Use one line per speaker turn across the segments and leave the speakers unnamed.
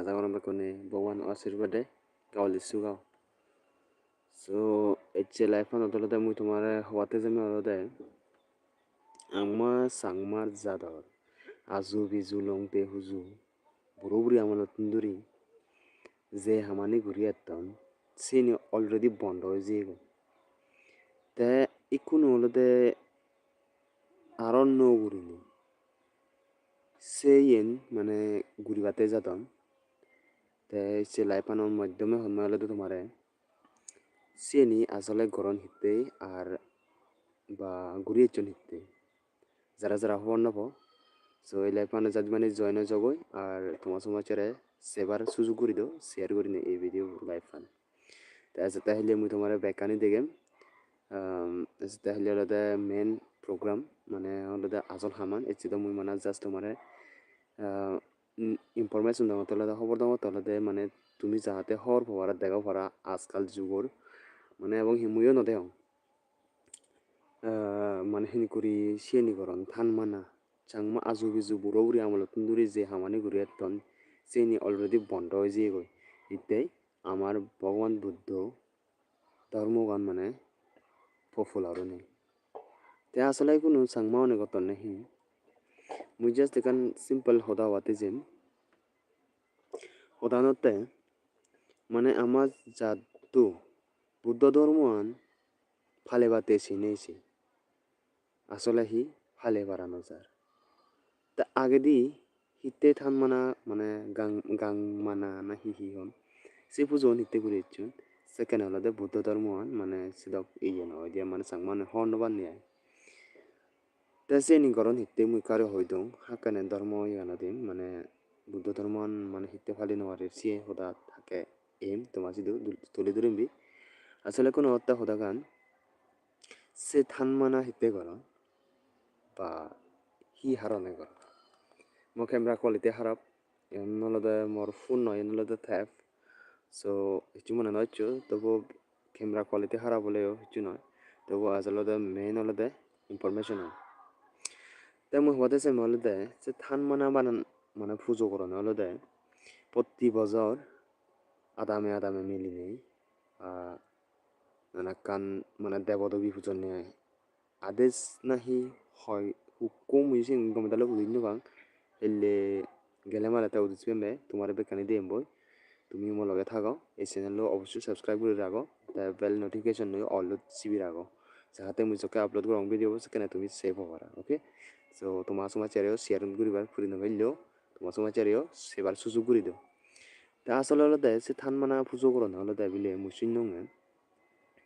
haza kono bakone bogwan asirwade kawli sugaw so eche life an odolode mui tomare hwate jemi olode angma sangmar jador azu bizu longte huju buruburi amalo tunduri je hamani guri etton seni already bondo jego te ikunu olode aron no gurini seyen মানে ঘুরিবাতে যেতাম তে সে লাইফানোর মাধ্যমে হন্মালে তো তোমারে সেনি আসলে গরম হিতে আর বা ঘুরিয়ে চন হিতে যারা যারা হওয়ার নব সো এই লাইফানো যাদ মানে জয়েন জগই আর তোমার সমাচারে সেবার সুযোগ করি দো শেয়ার করি না এই ভিডিও লাইফান তাহলে মুই তোমার বেকানি দেখেম তাহলে হলো মেন প্রোগ্রাম মানে হলো আসল হামান এর মুই মানে জাস্ট তোমার ইনফরমেশন দङ তলতে খবর দङ তলতে মানে তুমি যাহাতে হর পারা দেখাও পারা আজকাল যুগর মানে এবং হিমুইও নদেও মানে হিনি করি সিয়েনি করন থান মানা চাংমা আজু বিজু বুড়ো বুড়ি আমল তুন্দুরি যে হামানি ঘুরি এতন সেনি অলরেডি বন্ধ হয়ে যেয়ে গই ইতেই আমার ভগবান বুদ্ধ ধর্মগান মানে পপুলার নেই তে আসলে কোনো চাংমা অনেক গতন নেই মুই জাস্ট এখান সিম্পল হদা হওয়াতে যেন প্রধানতে মানে আমার জাতু বুদ্ধ ধর্মান ফালে বাতে চিনেছি আসলে হি ফালে বাড়ানো যার তা আগে দি হিতে থান মানা মানে গাং গাং মানা না হি হি হন সে পুজো হিতে করে ইচ্ছুন সেকেন্ড হলো বুদ্ধ ধর্মান মানে সিদক ইয়ে নয় দিয়ে মানে সাং মানে হর্নবান নিয়ে তা সে নি গরন হিতে মুই কারো হই দং হাকানে ধর্ম ইয়ানো দিন মানে বুদ্ধ ধর্মান মানে হিতে ফালি নোয়ারে সিয়ে হদা থাকে এম তোমার যদি তুলে ধরিবি আসলে কোনো হত্যা হদা গান সে থান মানা হিতে গরন বা হি হারনে গরন মো ক্যামেরা কোয়ালিটি হারাপ এনলদে মোর ফোন নয় এনলদে থ্যাপ সো কিছু মনে নয় তবু ক্যামেরা কোয়ালিটি হারাপ বলেও কিছু নয় তবু আসলে মেইন হলদে ইনফরমেশন হয় তাই মই হওয়াতে চাই হলদে যে থান মানা বানান মানে পুজো করনে হলদে প্রতি বছর আদামে আদামে মিলি নেই মানে কান মানে দেবদেবী পুজো নিয়ে আদেশ নাহি হয় হুকুম ইসিং গমদালে বুঝিনো বাং এলে গেলে মালে তাও দিসবে তোমার বেকানি দিয়ে বই তুমি মোর লগে থাকো এই চ্যানেলও অবশ্যই সাবস্ক্রাইব করে রাখো তাই বেল নোটিফিকেশন নয় অল চিবি রাখো যাহাতে মুই যকে আপলোড করং ভিডিও সেখানে তুমি সেভ হবারা ওকে সো তোমার সমাচারেও শেয়ার করিবার ফুরি নভাইলেও তোমার সমাচারেও সেবার সুযোগ করে দিও তা আসলে হলো দেয় সে থান মানা পুজো করো না হলো দেয় বিলে মুসিন নঙে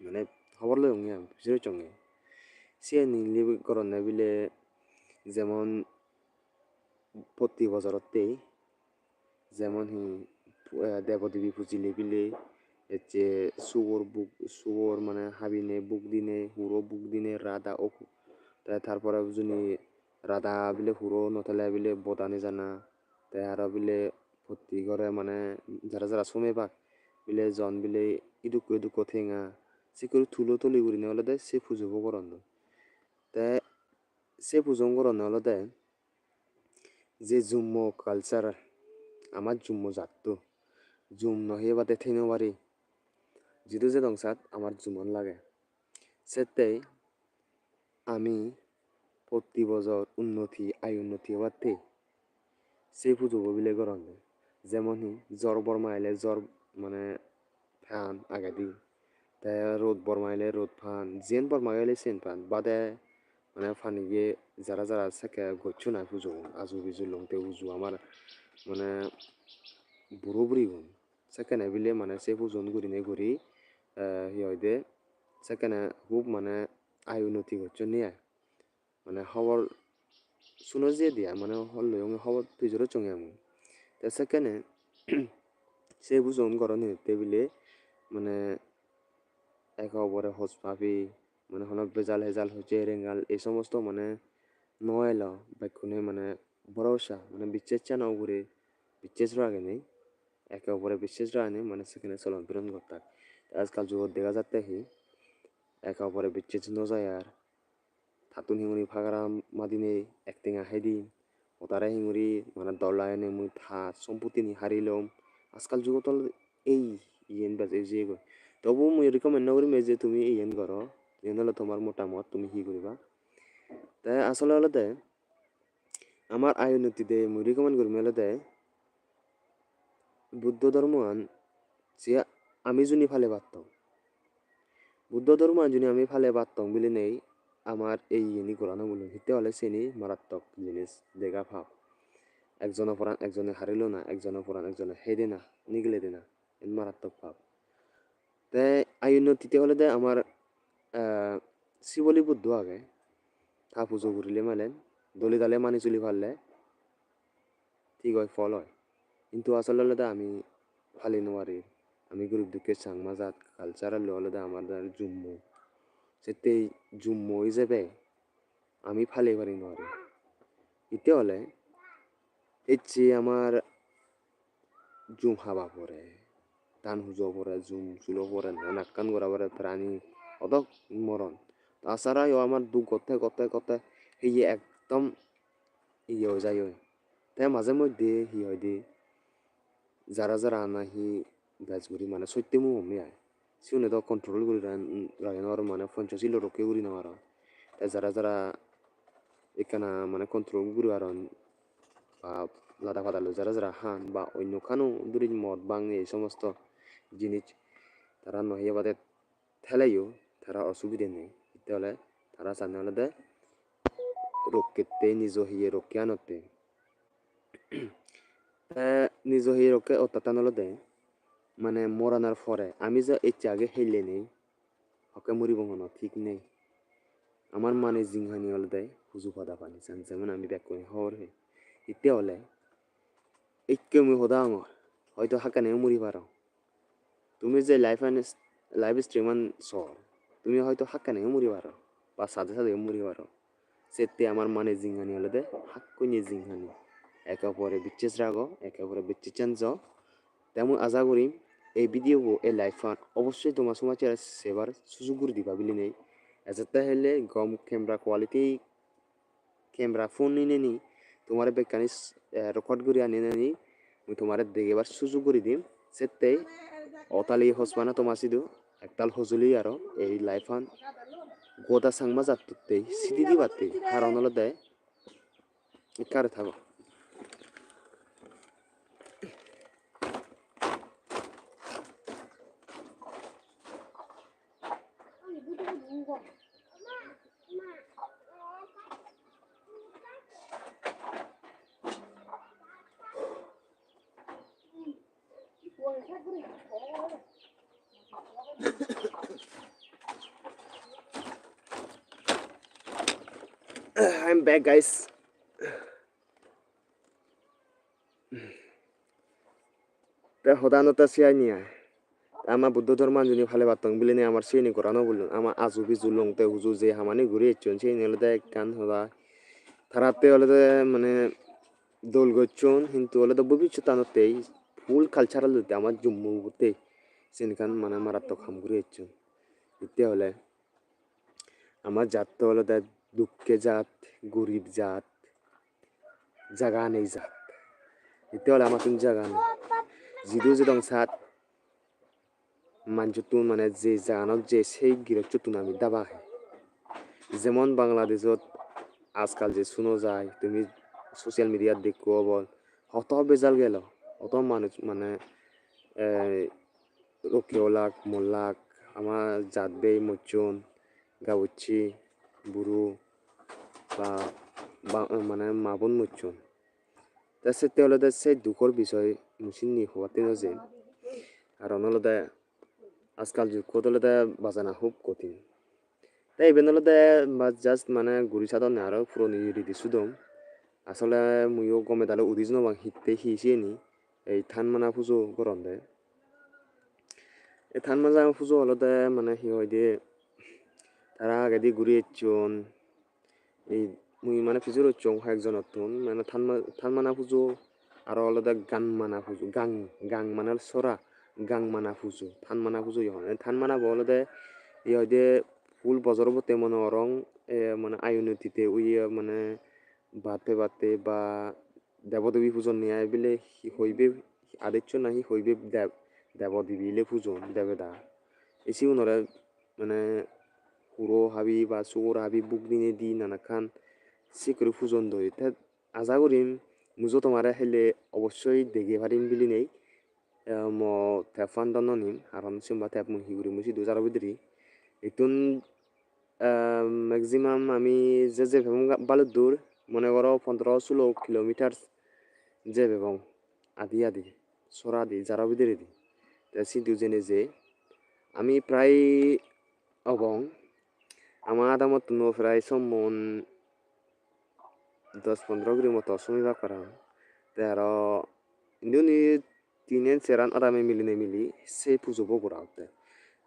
মানে খবর লই অঙ্গে বুঝিরে চঙ্গে সে নিলি করো না বিলে যেমন প্রতি বছরতেই যেমন হি দেবদেবী পুজিলে বিলে যে সুগর মানে হাবিনে বুক দিনে হুড়ো বুক দিনে রাধা ও তারপরে যদি রাধা বিলে হুড়ো নথলে বিলে বদানি জানা তাই আরো বিলে ভর্তি করে মানে যারা যারা সময় পাক বিলে জন বিলে ইদুকো থেঙা সে করে তুলো তুলি করি না হলে দেয় সে পুজোবো করন তাই সে পুজো করন হলে দেয় যে জুম্ম কালচার আমার জুম্ম জাততো জুম নহে বাদে থেনো বাড়ি যিটো যে দংসাত আমার জুমন লাগে সেটাই আমি প্রতি বছর আয় উন্নতি হওয়াতে সে পুজো বিলে গরম যেমন জ্বর বর্মা আইলে জ্বর মানে ফান আগে দি তাই রোদ বর্মা আইলে রোদ ফান জেন বর্মা আইলে সেন ফান বাদে মানে ফানি গিয়ে যারা যারা সাকে গচ্ছু না পুজো আজু বিজু লংতে উজু আমার মানে বুড়ো বুড়ি গুণ সেখানে বিলে মানে সে পুজন ঘুরি হিয়দে সেখানে খুব মানে আয় উন্নতি করছে নিয়ে মানে খবর শুনো যে দিয়া মানে হল খবর পিজরে চঙে আমি তা সেখানে সে পুজন করণ বিলে মানে একে অপরে হোস পাবি মানে হল বেজাল হেজাল হচ্ছে রেঙ্গাল এই সমস্ত মানে নয়ল বাইকুনে মানে ভরসা মানে বিচ্ছেদ নাও ঘুরে বিচ্ছেদ আগে নেই একে অপরে বিশ্বাস রাখে মানে সেখানে চলন ফিরন করতে আজকাল যুগ দেখা যাচ্ছে কি একে অপরে বিচ্ছেদ ন যায় আর থাতুন হিঙুরি ফাগারা মাদিনে একটিং আহে দি ওতারা হিঙুরি মানে দলা এনে মুই থা সম্পত্তি নি হারিলম আজকাল যুগত এই ইয়েন বাজে যে কয় তবু মই রিকমেন্ড নকৰিম যে তুমি ইয়েন কৰ ইয়েন হলে তোমাৰ মতামত তুমি কি কৰিবা তাই আচলতে আমার আয়ুনতিতে মই রিকমেন্ড কৰিম হলে বুদ্ধ ধর্মান যে আমি যদি ফালে পারতাম বুদ্ধ ধর্ম যদি আমি ফালে পারতাম বলে নেই আমার এই ইয়েনি কোরআন বলুন হিতে হলে সেনি মারাত্মক জিনিস দেখা ভাব একজনের পরাণ একজনে হারিল না একজনের পরাণ একজনে হেদে না নিগলে দে না মারাত্মক ভাব তাই আয়ুন্নতিতে হলে দে আমার শিবলি বুদ্ধ আগে তা পুজো করিলে মেলেন দলি দালে মানি চলি পারলে ঠিক হয় ফল হয় কিন্তু আসলে আমি ফালি নোৱাৰি আমি গরিব দুঃখের সাংমাজাত কালচারাল হলে আমার জুম্ম সেতে জুম্ম হিসেবে আমি ফালি পারি নোৱাৰি ইতে হলে এই যে আমার জুম হাবা পরে ধান হুজো পরে জুম চুলো পরে নাক্কান করা পরে প্রাণী অদক মরণ তাছাড়াও আমার দু কথায় কথায় কথায় সেই একদম ইয়ে হয়ে যায় তাই মাঝে মধ্যে হি হয় দি যারা যারা আনা হি বেজগুড়ি মানে সত্যমু হমি আয় সিউনে তো কন্ট্রোল করি রাখেন আর মানে পঞ্চাশিল রোকে করি না আর তাই যারা যারা এখানে মানে কন্ট্রোল করি আর বা লাদা ফাদালো যারা যারা হান বা অন্য খানো দূরে মদ বাং এই সমস্ত জিনিস তারা নহিয়া বাদে ঠেলাইও তারা অসুবিধে নেই তাহলে তারা জানে হলে রক্ষেতে নিজ হিয়ে রক্ষে আনতে নিজ হিয়ে রক্ষে অত্যাতান হলে মানে মরানোর পরে আমি যে ইচ্ছা আগে হেলে নেই হকে মরিব মনে ঠিক নেই আমার মানে জিংহানি হলে দেয় হুজু ফাদা পানি চান যেমন আমি দেখ করি হর হে ইতে হলে ইকে মুই হদা আমার হয়তো হাকানেও মরি পারো তুমি যে লাইফ স্ট্রিমান সর তুমি হয়তো হাকানেও মরি পারো বা সাথে সাথেও মরি পারো সেতে আমার মানে জিংহানি হলে দে হাক কইনি জিংহানি একে অপরে বিচ্ছেস রাগো একে অপরে বিচ্ছেচান য তেমন আশা করি এই ভিডিও এই লাইফান অবশ্যই তোমার সমাজের সেবার সুযোগ করে দিবা বলে নেই এজাতে হলে গম ক্যামেরা কোয়ালিটি ক্যামেরা ফোন নিনে নি তোমার বেকানি রেকর্ড করে আনি নি মুই তোমার দেখেবার সুযোগ করে দিম সেতে অতালি হসবানা তোমার সিধু একতাল হজলি আর এই লাইফান গোদা সাংমা যাত্তুতেই সিদি দিবাতে কারণ হলো দেয় কারে থাকো I'm back guys তা হদানতা সিয়াই নিয়ে আমার বুদ্ধ ধর্ম যদি ভালো পারতাম বলে নিয়ে আমার সেই করানো বলুন আমার আজু বিজু লংতে হুজু যে হামানি ঘুরে ইচ্ছন সেই নিয়ে কান হবা তারাতে হলে মানে দোল গচ্ছন কিন্তু হলে তো ভবিষ্যৎ আনতেই ফুল কালচারাল দিতে আমার জম্মুতে সেনখান মানে মারাত্মক হাম ঘুরে ইচ্ছন দিতে হলে আমার জাত তো হলে দুঃখে জাত গরিব জাত জাগা নেই জাত দিতে হলে আমার তুমি জাগা নেই যদিও যে দং সাত মানজুতুন মানে যে জাগানত যে সেই গিরচুতুন আমি দাবা যেমন বাংলাদেশত আজকাল যে শুনো যায় তুমি সোশ্যাল মিডিয়াত দেখো বল হত বেজাল গেল অত মানুষ মানে রকিওলাক মোল্লাক আমার জাতবে মচুন গাউচ্ছি বুড়ো বা মানে মাবন মচুন তা সেতে হলে সেই দুঃখর বিষয় মুসিনি হওয়াতে যে কারণ হলো আজকাল যুগ হলে বাজানা খুব কঠিন তাই ইভেন হলে জাস্ট মানে গুড়ি চাদর নে আরো পুরনি রীতি সুদম আসলে মুইও গমে তাহলে উদিস নবাং হিতে হিসিয়ে নি এই থান মানা পুজো গরম দেয় এই থান মাজা পুজো হলে মানে হি হয় দিয়ে তারা আগে দিয়ে ঘুরে চন এই মুই মানে ফিজুর চং একজন নতুন মানে থান মানা পুজো আর হলে গান মানা পুজো গাং মানে সরা গাং মানা পুজো থান মানা পুজো ইহন থান মানা বলে হয় দিয়ে ফুল বজর বতে মনে অরং মানে আয়ুনতিতে উইয়ে মানে বাতে বাতে বা দেবদেবী পূজন নিয়ে বিলে হইবে আদিচ্য নাহি হইবে দেব দিবিলে পূজন দেবেদা এসি উনরে মানে হুরো হাবি বা সুগর হাবি বুক দিনে দি নানা খান সিকরি পূজন দই তে আশা করিম মুজো তোমারে হেলে অবশ্যই দেখে পারিম বিলি নেই ম তেফান দন্ন নিম হারান সিম্বা তেপ মুহি গুরি মুসি দুজার বিদ্রি ইতুন ম্যাক্সিমাম আমি যে বালু দূর মনে করো 15-16 কিলোমিটার যে এবং আদি সরা দি যারা বিদের দি সিদ্ধু জেনে যে আমি প্রায় অবং আমার আদামত নো প্রায় সম্মন 10-15 মতো সময় করা তার ইন্দুনি তিনের সেরান আরামে মিলি সে পুজো বগুড়া হতে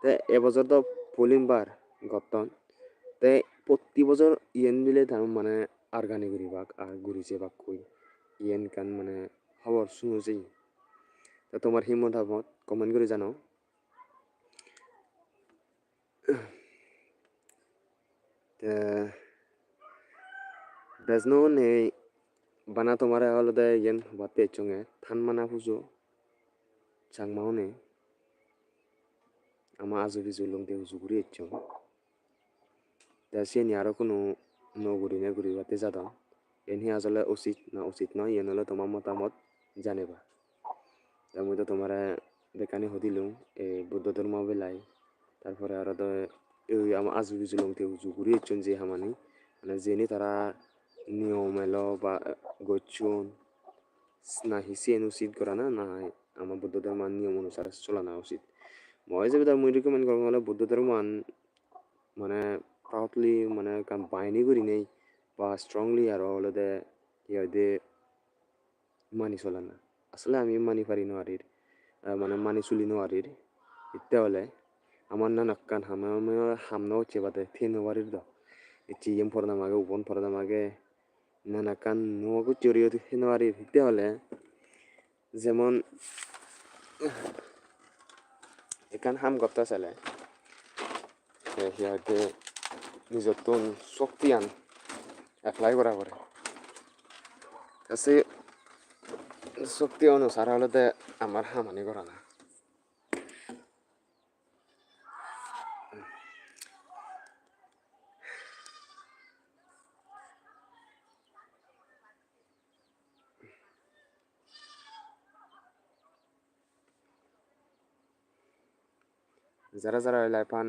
তে এবছর তো পলিমবার গতন তে প্রতি বছর ইয়েন মিলে তার মানে আরগানি ঘুরিবাক আর ঘুরিছে বাক কই ইয়েন কান মানে খবর শুনেছি তা তোমার হি মতামত কমেন্ট করে জানাও বেজনো নেই বানা তোমার হলো দে ইয়েন বাতে চঙে থান মানা পুজো চাংমাও নেই আমার আজু বিজু লং দে হুজুগুরি এচং তা সে নি আরো কোনো নগুরি নে গুরি বাতে যাদা এনহি আসলে উচিত নয় ইয়েন হলো তোমার মতামত জানেবা তা মুই তো তোমার বেকানি হদিলুম এই বুদ্ধ ধর্ম বেলাই তারপরে আরো তো এই আমার আজু বিজু লং দে হুজুগুরি এচং যে হামানি মানে জেনে তারা নিয়ম এলো বা গচ্ছুন না হিসিয়েন উচিত করা না আমার বুদ্ধ ধর্মের নিয়ম অনুসারে চলানো উচিত মই যে তার মুই রিকমেন্ড করবো হলে বুদ্ধ ধর্ম মানে প্রাউডলি মানে বাইনি করি নেই বা স্ট্রংলি আর হলে দে ইয়ে মানি চলে না আসলে আমি মানি পারি নোয়ারির মানে মানি চলি নোয়ারির ইত্যা হলে আমার না নাক্কান হামনা হচ্ছে বাদে থে নোয়ারির দ ইচ্ছি ইয়েম ফরদামাগে উপন ফরদামাগে না নাক্কান নোয়াগু চরিও থে নোয়ারির ইত্যা হলে যেমন এখান হাম করতে চালে সিহঁতে নিজর তোন শক্তি আন এপ্লাই করা করে কাছে শক্তি অনুসার হলে আমার হামানি করা না যারা লাইফান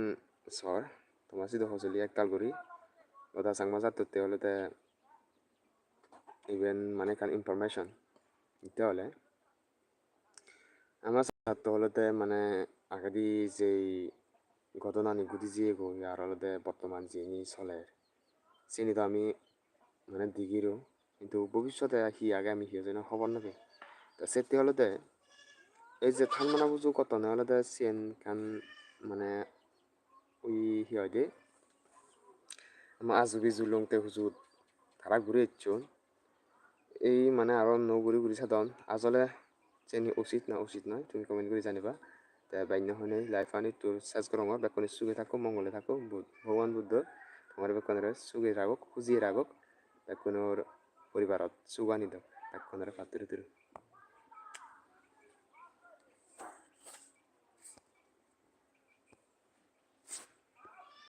সর তোমার সিদ্ধ হসলি একতাল করি ওটা সাংমা যাতে হলে ইভেন মানে কান ইনফরমেশন দিতে হলে আমার সাথে হলে মানে আগাদি যেই ঘটনা নিগুদি যিয়ে গই আর হলে বর্তমান যিনি চলে চিনি তো আমি মানে দিগিরও কিন্তু ভবিষ্যতে হি আগে আমি হিও যেন খবর নাপে তা সেটি হলে এই যে থান মানা বুঝু কত না হলে চেন কান মানে ওই হিয়ে আমার আজুবি জুলংতে হুজুর তারা ঘুরে ইচ্ছুন এই মানে আরো ঘুরি সাধন আসলে চেনি উচিত নয় তুমি কমেন্ট করে জানিবা তাই বান্য হনে লাইফ আনি তোর সার্চ করো বেকনে সুখে থাকো মঙ্গলে থাকো ভগবান বুদ্ধ তোমার বেকনের সুখে রাখক খুঁজিয়ে রাখক বেকনের পরিবারত সুখ আনি দাও বেকনের পাত্রে